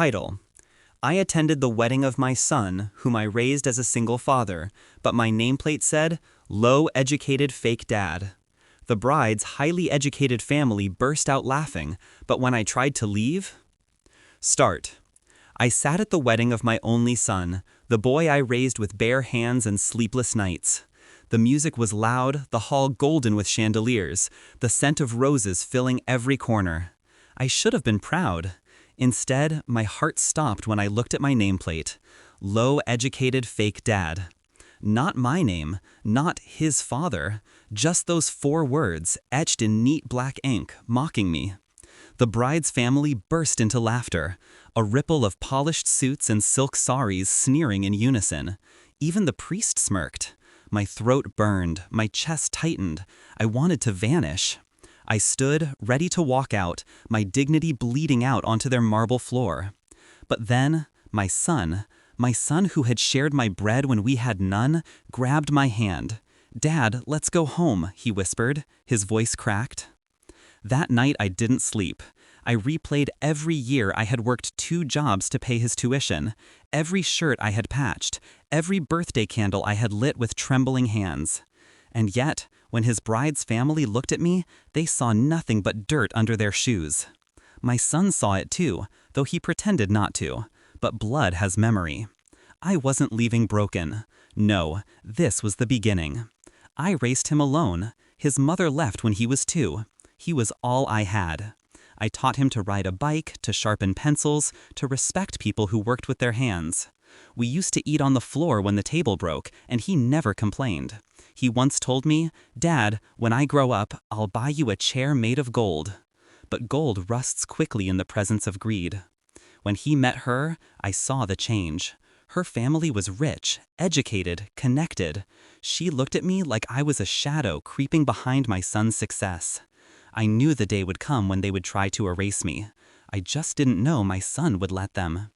Title: I attended the wedding of my son, whom I raised as a single father, but my nameplate said, "Low-educated fake dad." The bride's highly educated family burst out laughing, but when I tried to leave... Start. I sat at the wedding of my only son, the boy I raised with bare hands and sleepless nights. The music was loud, the hall golden with chandeliers, the scent of roses filling every corner. I should have been proud. Instead, my heart stopped when I looked at my nameplate. Low-educated fake dad. Not my name, not his father, just those 4 words etched in neat black ink, mocking me. The bride's family burst into laughter, a ripple of polished suits and silk saris sneering in unison. Even the priest smirked. My throat burned, my chest tightened. I wanted to vanish. I stood, ready to walk out, my dignity bleeding out onto their marble floor. But then, my son who had shared my bread when we had none, grabbed my hand. "Dad, let's go home," he whispered, his voice cracked. That night I didn't sleep. I replayed every year I had worked 2 jobs to pay his tuition, every shirt I had patched, every birthday candle I had lit with trembling hands. And yet, when his bride's family looked at me, they saw nothing but dirt under their shoes. My son saw it too, though he pretended not to. But blood has memory. I wasn't leaving broken. No, this was the beginning. I raised him alone. His mother left when he was 2. He was all I had. I taught him to ride a bike, to sharpen pencils, to respect people who worked with their hands. We used to eat on the floor when the table broke, and he never complained. He once told me, "Dad, when I grow up, I'll buy you a chair made of gold." But gold rusts quickly in the presence of greed. When he met her, I saw the change. Her family was rich, educated, connected. She looked at me like I was a shadow creeping behind my son's success. I knew the day would come when they would try to erase me. I just didn't know my son would let them.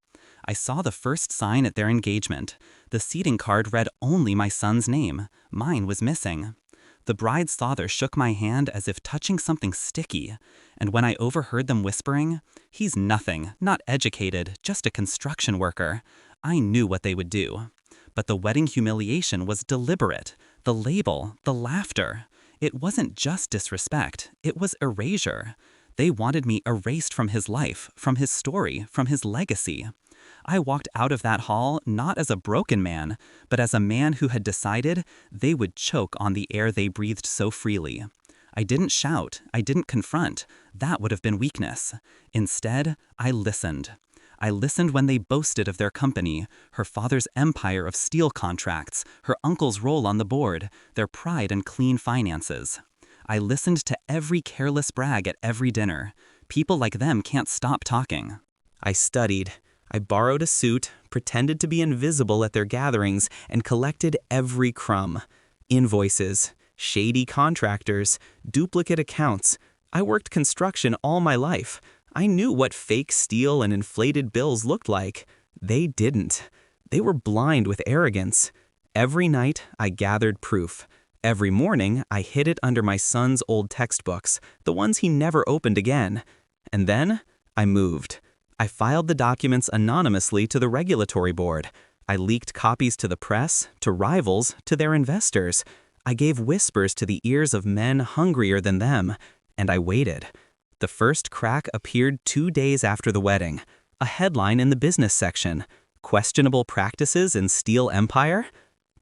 I saw the first sign at their engagement. The seating card read only my son's name. Mine was missing. The bride's father shook my hand as if touching something sticky, and when I overheard them whispering, "He's nothing, not educated, just a construction worker," I knew what they would do. But the wedding humiliation was deliberate. The label, the laughter. It wasn't just disrespect, it was erasure. They wanted me erased from his life, from his story, from his legacy. I walked out of that hall not as a broken man, but as a man who had decided they would choke on the air they breathed so freely. I didn't shout, I didn't confront. That would have been weakness. Instead, I listened. I listened when they boasted of their company, her father's empire of steel contracts, her uncle's role on the board, their pride and clean finances. I listened to every careless brag at every dinner. People like them can't stop talking. I studied. I borrowed a suit, pretended to be invisible at their gatherings, and collected every crumb. Invoices, shady contractors, duplicate accounts. I worked construction all my life. I knew what fake steel and inflated bills looked like. They didn't. They were blind with arrogance. Every night, I gathered proof. Every morning, I hid it under my son's old textbooks, the ones he never opened again. And then, I moved. I filed the documents anonymously to the regulatory board. I leaked copies to the press, to rivals, to their investors. I gave whispers to the ears of men hungrier than them. And I waited. The first crack appeared 2 days after the wedding. A headline in the business section. Questionable practices in steel empire?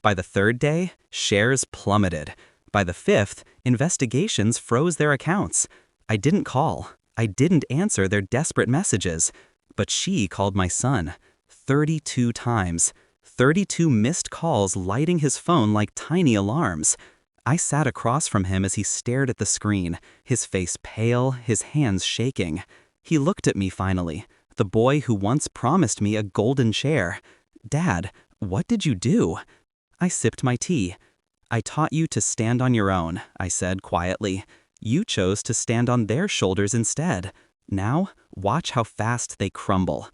By the 3rd day, shares plummeted. By the 5th, investigations froze their accounts. I didn't call. I didn't answer their desperate messages. But she called my son. 32 times. 32 missed calls lighting his phone like tiny alarms. I sat across from him as he stared at the screen, his face pale, his hands shaking. He looked at me finally, the boy who once promised me a golden chair. "Dad, what did you do?" I sipped my tea. "I taught you to stand on your own," I said quietly. "You chose to stand on their shoulders instead. Now, watch how fast they crumble."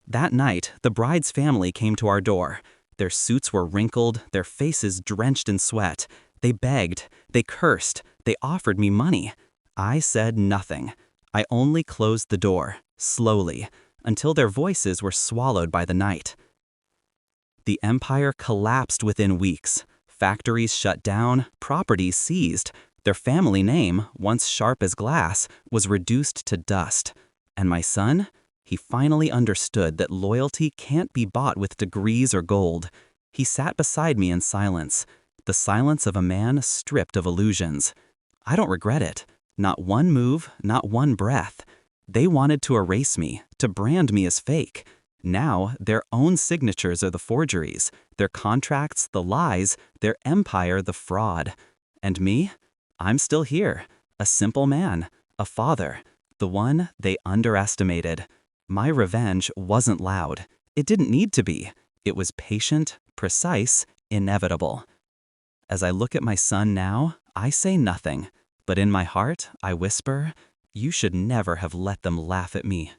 That night, the bride's family came to our door. Their suits were wrinkled, their faces drenched in sweat. They begged, they cursed, they offered me money. I said nothing. I only closed the door, slowly. until their voices were swallowed by the night. The empire collapsed within weeks. Factories shut down, properties seized. Their family name, once sharp as glass, was reduced to dust. And my son? He finally understood that loyalty can't be bought with degrees or gold. He sat beside me in silence, the silence of a man stripped of illusions. I don't regret it. Not one move, not one breath. They wanted to erase me, to brand me as fake. Now, their own signatures are the forgeries, their contracts the lies, their empire the fraud. And me? I'm still here, a simple man, a father, the one they underestimated. My revenge wasn't loud. It didn't need to be. It was patient, precise, inevitable. As I look at my son now, I say nothing, but in my heart, I whisper, "You should never have let them laugh at me."